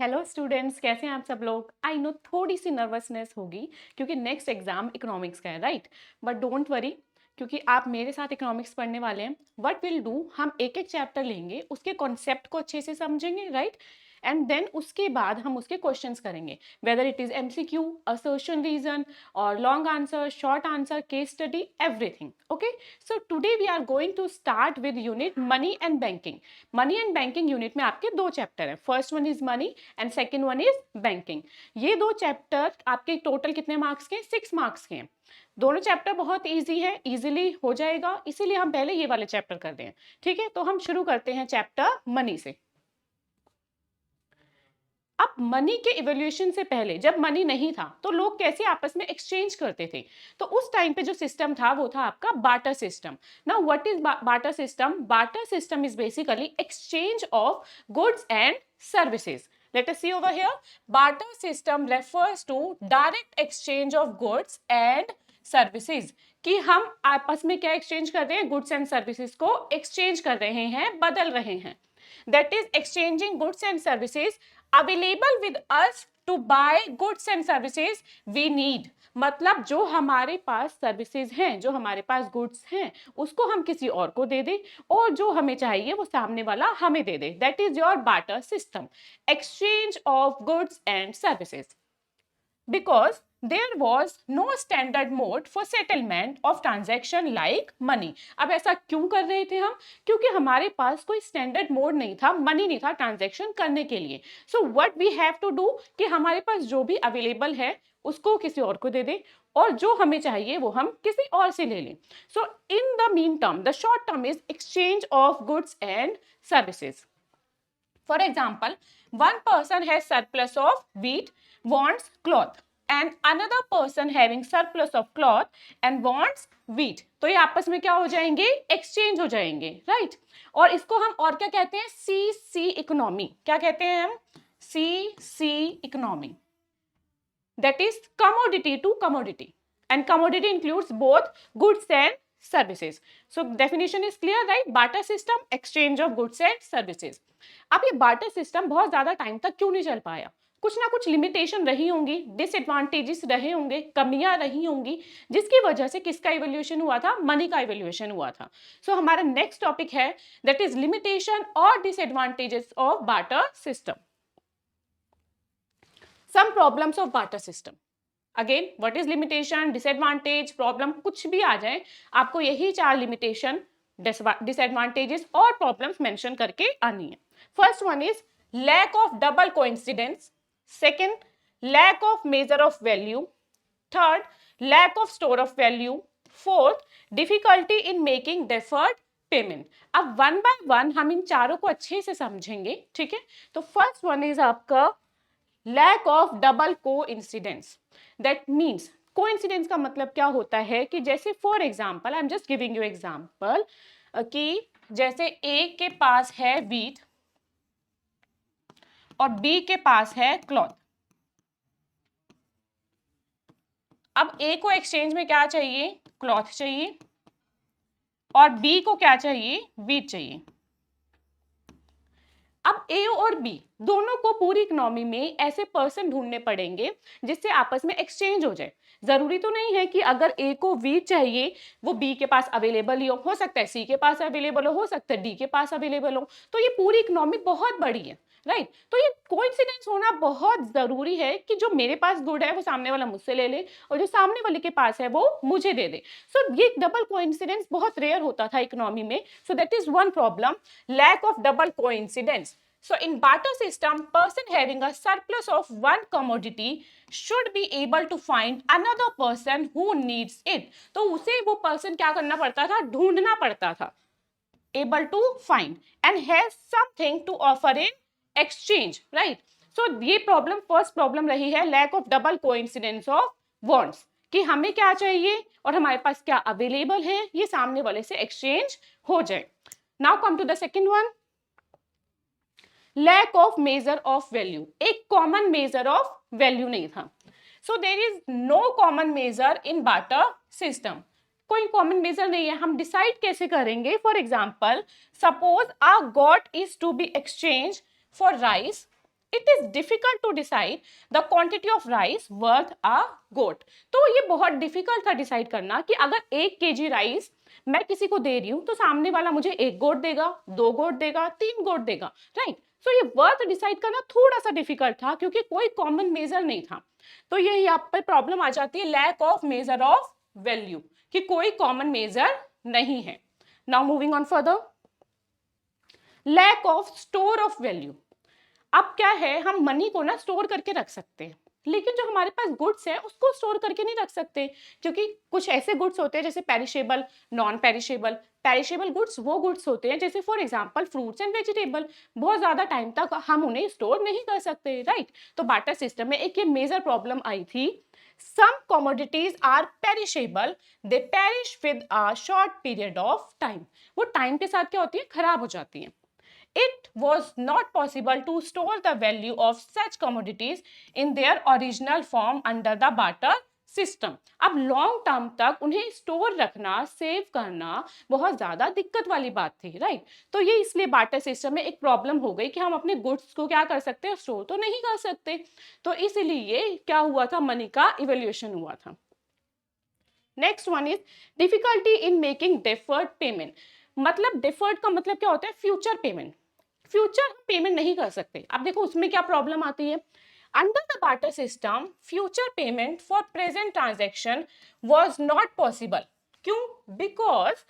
Hello students, कैसे हैं आप सब लोग। आई नो थोड़ी सी नर्वसनेस होगी क्योंकि नेक्स्ट एग्जाम इकोनॉमिक्स का है, राइट। बट डोंट वरी, क्योंकि आप मेरे साथ इकोनॉमिक्स पढ़ने वाले हैं। व्हाट विल डू, हम एक एक चैप्टर लेंगे, उसके कॉन्सेप्ट को अच्छे से समझेंगे, राइट। एंड देन उसके बाद हम उसके क्वेश्चंस करेंगे, whether it is MCQ, assertion reason और long answer, short answer, case study, everything. Okay, so today we are going to start with unit money and banking. Money and banking unit में आपके दो chapter हैं, first one is money and second one is banking. ये दो chapter आपके total कितने marks के हैं? 6 मार्क्स के हैं। दोनों चैप्टर बहुत इजी है, इजीली हो जाएगा, इसीलिए हम पहले ये वाले चैप्टर करते हैं। ठीक है, तो हम शुरू करते हैं चैप्टर मनी से। अब मनी के इवोल्यूशन से पहले, जब मनी नहीं था, तो लोग कैसे आपस में एक्सचेंज करते थे? तो उस टाइम पे जो सिस्टम था वो था आपका barter system. Now what is barter system? Barter system is basically exchange of goods and services. Let us see over here. Barter system refers to direct exchange of goods and services. कि हम आपस में क्या exchange कर रहे हैं? Goods and services को exchange कर रहे हैं, बदल रहे हैं। That is exchanging goods and services available with us to buy goods and services we need. मतलब जो हमारे पास सर्विसेज हैं, जो हमारे पास गुड्स हैं, उसको हम किसी और को दे दें, और जो हमें चाहिए वो सामने वाला हमें दे दे। That is your barter system, exchange of goods and services. because there was no standard mode for settlement of transaction like money. अब ऐसा क्यों कर रहे थे हम? क्योंकि हमारे पास कोई स्टैंडर्ड मोड नहीं था, मनी नहीं था ट्रांजैक्शन करने के लिए। So what we have to do कि हमारे पास जो भी अवेलेबल है उसको किसी और को दे दें, और जो हमें चाहिए वो हम किसी और से ले लें। So in the mean term, the short term is exchange of goods and services. For example, one person has surplus of wheat, wants cloth, and another person having surplus of cloth and wants wheat. तो ये आपस में क्या हो जाएंगे? Exchange हो जाएंगे, right. और इसको हम और क्या कहते हैं? सी सी इकोनॉमी। क्या कहते हैं हम? सी सी economy. That is commodity to commodity, and commodity includes both goods and services. So definition is clear, right? Barter system, exchange of goods and services. अब ये बार्टर सिस्टम बहुत ज्यादा टाइम तक क्यों नहीं चल पाया? कुछ ना कुछ लिमिटेशन रही होंगी, डिसएडवांटेजेस रहे होंगे, कमियां रही होंगी, जिसकी वजह से किसका इवोल्यूशन हुआ था? मनी का इवोल्यूशन हुआ था। सो हमारा नेक्स्ट टॉपिक है दैट इज लिमिटेशन और disadvantages of barter system. Some problems of barter system. Again, what is limitation, disadvantage, problem, कुछ भी आ जाए, आपको यही 4 limitation, disadvantages और problems mention करके आनी है। First one is lack of double coincidence. Second, lack of measure of value. Third, lack of store of value. Fourth, difficulty in making deferred payment. अब वन बाय वन हम इन चारों को अच्छे से समझेंगे, ठीक है। तो फर्स्ट वन इज आपका लैक ऑफ डबल को इंसिडेंस। दैट मीन्स कोइंसिडेंस का मतलब क्या होता है कि जैसे for example, I am just giving you example, कि जैसे ए के पास है व्हीट और बी के पास है क्लॉथ। अब ए को एक्सचेंज में क्या चाहिए? क्लॉथ चाहिए, और बी को क्या चाहिए? व्हीट चाहिए। अब ए और बी दोनों को पूरी इकोनॉमी में ऐसे पर्सन ढूंढने पड़ेंगे जिससे आपस में एक्सचेंज हो जाए। जरूरी तो नहीं है कि अगर ए को व्हीट चाहिए वो बी के पास अवेलेबल ही हो सकता है सी के पास अवेलेबल हो सकता है डी के पास अवेलेबल हो। तो ये पूरी इकोनॉमी बहुत बड़ी है, राइट। तो ये कोइंसिडेंस होना बहुत जरूरी है कि जो मेरे पास गुड है वो सामने वाला मुझसे ले ले, और जो सामने वाले के पास है वो मुझे दे दे। सो ये डबल कोइंसिडेंस बहुत रेयर होता था इकोनॉमी में। सो that is one problem, lack of double coincidence. So in barter system, person having a surplus of one commodity should be able to find another person who needs it. तो उसे वो person क्या करना पड़ता था? ढूंढना पड़ता था। Able to find and has something to offer in exchange, right? So ये प्रॉब्लम, फर्स्ट प्रॉब्लम रही है lack of double coincidence of wants, कि हमें क्या चाहिए और हमारे पास क्या अवेलेबल है, ये सामने वाले से एक्सचेंज हो जाए। Now come to the second one, lack of measure of value. एक common measure of value नहीं था। So there is no common measure in barter system. कोई कॉमन मेजर नहीं है। हम डिसाइड कैसे करेंगे? For example, suppose a goat is to be exchange for rice it is difficult to decide the quantity of rice worth a goat. तो ये बहुत difficult था डिसाइड करना कि अगर 1 kg राइस मैं किसी को दे रही हूँ तो सामने वाला मुझे 1 गोट देगा, 2 गोट देगा, 3 गोट देगा, राइट। सो ये वर्थ डिसाइड करना थोड़ा सा डिफिकल्ट था क्योंकि कोई कॉमन मेजर नहीं था। तो ये यहाँ पर प्रॉब्लम आ जाती है, lack of measure of value, कि कोई कॉमन मेजर नहीं है। Now moving on further, lack of store of value. अब क्या है, हम मनी को ना स्टोर करके रख सकते हैं, लेकिन जो हमारे पास गुड्स है उसको स्टोर करके नहीं रख सकते, क्योंकि कुछ ऐसे गुड्स होते हैं जैसे perishable, non perishable. Perishable goods वो गुड्स होते हैं जैसे for example fruits and vegetable, बहुत ज्यादा टाइम तक हम उन्हें स्टोर नहीं कर सकते, राइट। तो बार्टर सिस्टम में एक ये मेजर प्रॉब्लम आई थी, some commodities are perishable, they perish with a short period of time। वो टाइम के साथ क्या होती है, खराब हो जाती है। It was not possible to store the value of such commodities in their original form under the barter system। अब लॉन्ग टर्म तक उन्हें स्टोर रखना, सेव करना बहुत ज्यादा दिक्कत वाली बात थी, राइट। तो ये इसलिए बार्टर सिस्टम में एक प्रॉब्लम हो गई कि हम अपने गुड्स को क्या कर सकते हैं, स्टोर तो नहीं कर सकते। तो इसलिए क्या हुआ था, मनी का इवैल्यूएशन हुआ था। Next one is difficulty in making deferred payment. मतलब डेफर्ड का मतलब क्या होता है, फ्यूचर पेमेंट। फ्यूचर हम पेमेंट नहीं कर सकते। अब देखो उसमें क्या प्रॉब्लम आती है, under the barter system future payment for present transaction was not possible. क्यों? Because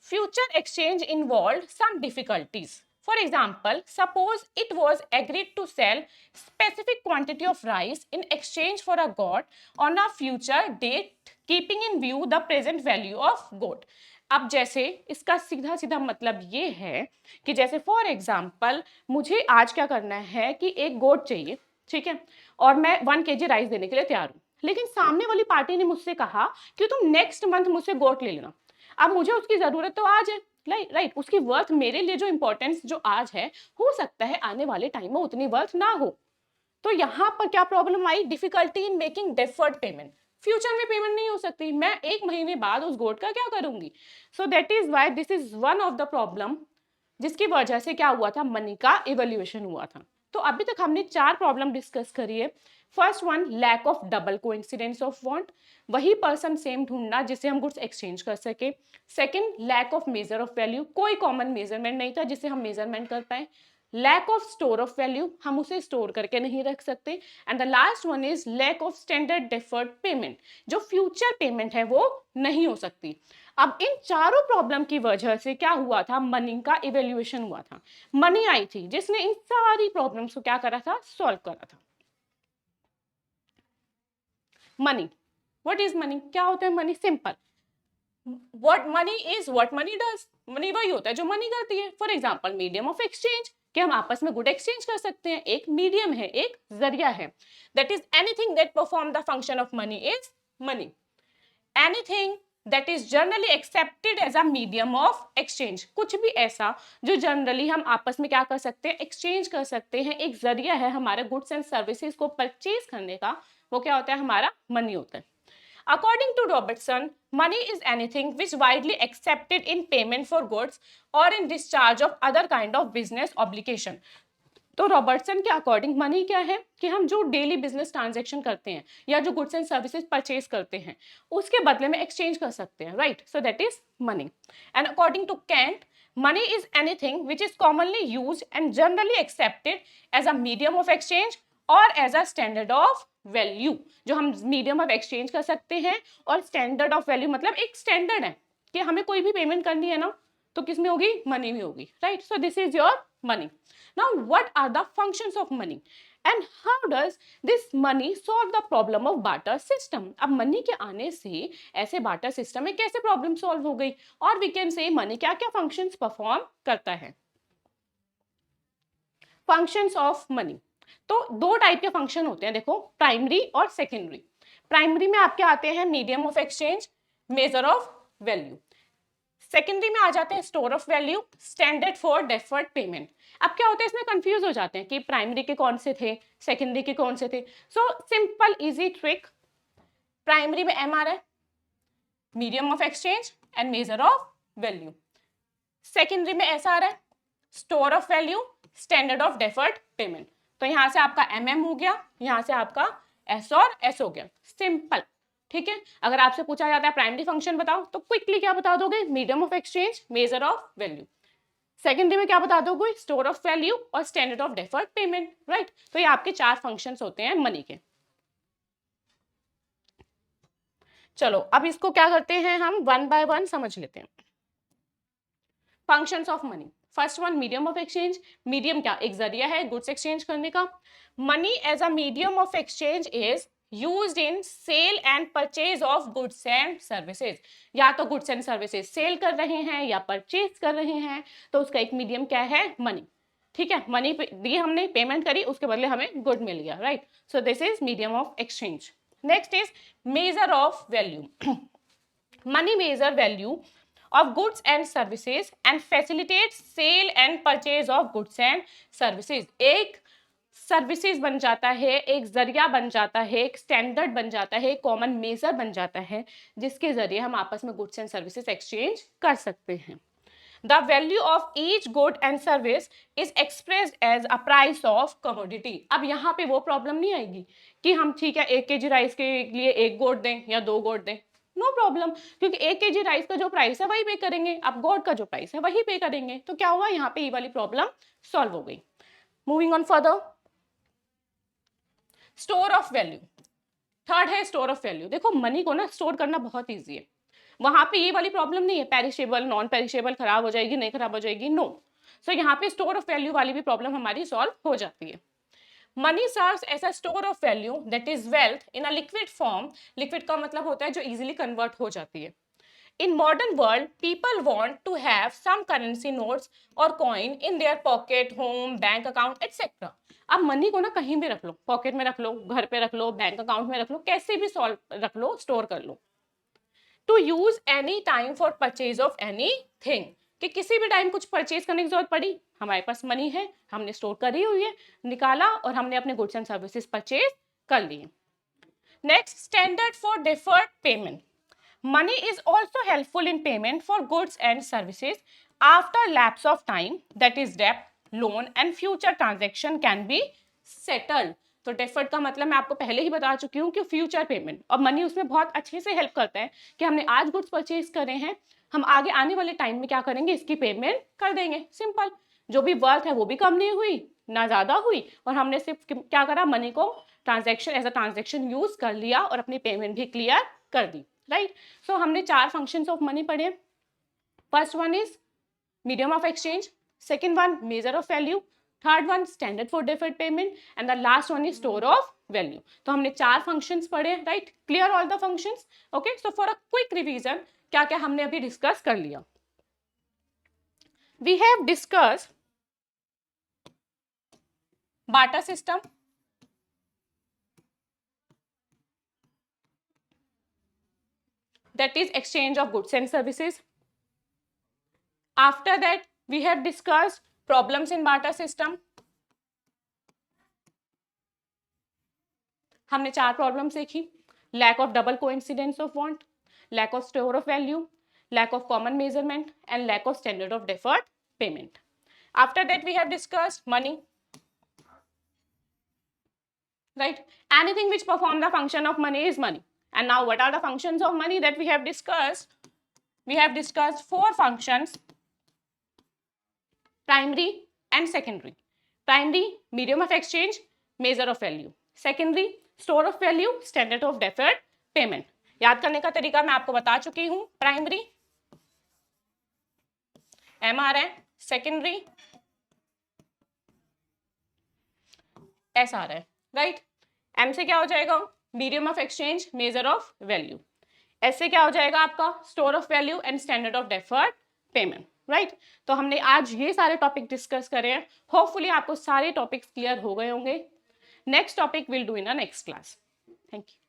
future exchange involved some difficulties. For example, suppose it was agreed to sell specific quantity of rice in exchange for a goat on a future date, keeping in view the present value of goat। अब जैसे इसका सीधा सीधा मतलब ये है कि जैसे फॉर एग्जाम्पल मुझे आज क्या करना है कि एक गोट चाहिए, ठीक है, और मैं 1 kg राइस देने के लिए तैयार हूँ, लेकिन सामने वाली पार्टी ने मुझसे कहा कि तुम नेक्स्ट मंथ मुझसे गोट ले लेना। अब मुझे उसकी जरूरत तो आज है, राइट, उसकी वर्थ मेरे लिए जो इंपॉर्टेंस जो आज है, हो सकता है आने वाले टाइम में उतनी वर्थ ना हो। तो यहाँ पर क्या problem I, difficulty in making deferred payment. Future में पेमेंट नहीं हो सकती, मैं 1 महीने बाद उस गोट का क्या करूंगी। सो that is why this is one of the problem जिसकी वजह से क्या हुआ था, मनी का इवैल्यूएशन हुआ था। तो अभी तक हमने 4 प्रॉब्लम डिस्कस करी है। First one, lack of double coincidence of want, वही पर्सन सेम ढूंढना जिससे हम गुड्स एक्सचेंज कर सके। Second, lack of measure of value, कोई कॉमन मेजरमेंट नहीं था जिससे हम मेजरमेंट कर पाए। Lack of store of value, हम उसे स्टोर करके नहीं रख सकते। And the last one is lack of standard deferred payment, जो फ्यूचर पेमेंट है वो नहीं हो सकती। अब इन चारों प्रॉब्लम की वजह से क्या हुआ था, मनी का इवैल्यूएशन हुआ था। मनी आई थी जिसने इन सारी प्रॉब्लम्स को क्या करा था, सॉल्व करा था। मनी, व्हाट इज मनी, क्या होता है money, simple, what money is what money does. Money वही होता है जो मनी करती है। For example medium of exchange, कि हम आपस में गुड एक्सचेंज कर सकते हैं, एक मीडियम है, एक जरिया है। That is anything that perform the function of money is money. Anything that is generally accepted as a medium of exchange, कुछ भी ऐसा जो जनरली हम आपस में क्या कर सकते हैं, एक्सचेंज कर सकते हैं, एक जरिया है हमारे गुड्स एंड सर्विसेज को परचेज करने का, वो क्या होता है, हमारा मनी होता है। According to Robertson, money is anything which widely accepted in payment for goods or in discharge of other kind of business obligation। तो रॉबर्टसन के अकॉर्डिंग मनी क्या है कि हम जो डेली बिजनेस ट्रांजैक्शन करते हैं या जो गुड्स एंड सर्विसेज परचेज करते हैं उसके बदले में एक्सचेंज कर सकते हैं, right. So that is money. And according to Kant, money is anything which is commonly used and generally accepted as a medium of exchange or as a standard of value। जो हम medium of exchange कर सकते हैं और standard of value मतलब एक standard है कि हमें कोई भी पेमेंट करनी है ना तो किस में होगी, मनी में होगी, right. So this is your money. Now what are the functions of money and how does this money solve the problem of barter system. अब मनी के आने से ऐसे बार्टर सिस्टम में कैसे प्रॉब्लम सॉल्व हो गई, और वी कैन से मनी क्या क्या फंक्शंस परफॉर्म करता है। फंक्शंस ऑफ मनी, तो 2 टाइप के फंक्शन होते हैं, देखो, प्राइमरी और सेकेंडरी। प्राइमरी में आपके आते हैं medium of exchange, major of value. Secondary में आ जाते हैं store of value, standard for deferred payment. अब क्या होता है, इसमें कंफ्यूज हो जाते हैं कि प्राइमरी के कौन से थे, सेकेंडरी के कौन से थे। So simple easy trick, primary में एम आ रहा है, medium of exchange and major of value. Secondary में ऐसा आ रहा है, store of value, standard of deferred payment. तो यहाँ से आपका MM हो गया, यहाँ से आपका S और S हो गया, सिंपल। ठीक है, अगर आपसे पूछा जाता है प्राइमरी फंक्शन बताओ तो क्विकली क्या बता दोगे, medium of exchange, major of value. Secondary में क्या बता दोगे, स्टोर ऑफ वैल्यू और standard of deferred payment, right. तो ये आपके 4 फंक्शंस होते हैं मनी के। चलो अब इसको क्या करते हैं, हम वन बाय वन समझ लेते हैं। Functions of money, first one medium of exchange. Medium क्या, एक जरिया है गुड्स एक्सचेंज करने का। Money as a medium of exchange is used in sale and purchase of goods and services. या तो गुड्स एंड सर्विसेज सेल कर रहे हैं या परचेज कर रहे हैं, तो उसका एक मीडियम क्या है, मनी। ठीक है, मनी दी हमने, पेमेंट करी, उसके बदले हमें गुड मिल गया, right. So this is medium of exchange. Next is major of value. money measure value of goods and services and facilitates sale and purchase of goods and services। एक services बन जाता है, एक जरिया बन जाता है, एक स्टैंडर्ड बन जाता है, एक कॉमन मेजर बन जाता है, जिसके जरिए हम आपस में गुड्स एंड सर्विसेज एक्सचेंज कर सकते हैं। The value of each good and service is expressed as a price of commodity। अब यहाँ पे वो प्रॉब्लम नहीं आएगी कि हम ठीक है 1 kg राइस के लिए 1 गोट दें या 2 गोट दें, नो प्रॉब्लम, क्योंकि 1 kg राइस का जो प्राइस है वही पे करेंगे, अब गोट का जो प्राइस है वही पे करेंगे। तो क्या हुआ, यहाँ पे ये वाली प्रॉब्लम सॉल्व हो गई। Moving on further, store of value. Third है स्टोर ऑफ वैल्यू। देखो मनी को ना स्टोर करना बहुत ईजी है, वहां पे ये वाली प्रॉब्लम नहीं है पेरिशेबल नॉन पेरिशेबल, खराब हो जाएगी नहीं खराब हो जाएगी, नो। सो यहाँ पे स्टोर ऑफ वैल्यू वाली भी प्रॉब्लम हमारी सॉल्व हो जाती है। Money serves as a store of value that is wealth in a liquid form. Liquid का मतलब होता है जो इजीली कन्वर्ट हो जाती है। In modern world, people want to have some currency notes or coin in their pocket, home, bank account, etc. अब money को ना कहीं भी रख लो, पॉकेट में रख लो, घर पे रख लो, बैंक अकाउंट में रख लो, कैसे भी सॉल्व रख लो, स्टोर कर लो। To use any time for purchase of anything, कि किसी भी टाइम कुछ परचेज करने की जरूरत पड़ी, हमारे पास मनी है, हमने स्टोर करी हुई है, निकाला और हमने अपने गुड्स एंड सर्विसेज परचेज कर लिए। Next, standard for deferred payment. Money is also helpful in payment for goods and services after lapse of time, that is debt, loan and future transaction can be settled। तो deferred का मतलब मैं आपको पहले ही बता चुकी हूँ कि फ्यूचर पेमेंट, और मनी उसमें बहुत अच्छे से हेल्प करता है कि हमने आज गुड्स परचेज करे हैं, हम आगे आने वाले टाइम में क्या करेंगे, इसकी पेमेंट कर देंगे, सिंपल। जो भी वर्थ है वो भी कम नहीं हुई ना ज्यादा हुई, और हमने सिर्फ क्या करा, मनी को transaction as a transaction use कर लिया और अपनी पेमेंट भी क्लियर कर दी, राइट। सो हमने 4 फंक्शंस ऑफ मनी पढ़े। First one is medium of exchange, second one measure of value, third one standard for deferred payment and the last one is store of value. तो हमने 4 functions पढ़े, right. Clear all the functions, okay. So for a quick revision, क्या क्या हमने अभी discuss कर लिया। We have discuss barter system, that is exchange of goods and services. After that, we have discussed problems in barter system. हमने 4 problems देखी, lack of double coincidence of want, lack of store of value, lack of common measurement and lack of standard of deferred payment. After that, we have discussed money, right? Anything which perform the function of money is money. And now what are the functions of money that we have discussed? We have discussed 4 functions, primary and secondary. Primary, medium of exchange, measure of value. Secondary, store of value, standard of deferred payment. याद करने का तरीका मैं आपको बता चुकी हूं। Primary MRN, secondary SRN, right. M से क्या हो जाएगा, medium of exchange, major of value. S से क्या हो जाएगा आपका, store of value and standard of deferred payment, right. तो हमने आज ये सारे टॉपिक डिस्कस करे हैं। होपफुली आपको सारे टॉपिक्स क्लियर हो गए होंगे। Next topic will do in a next class. Thank you.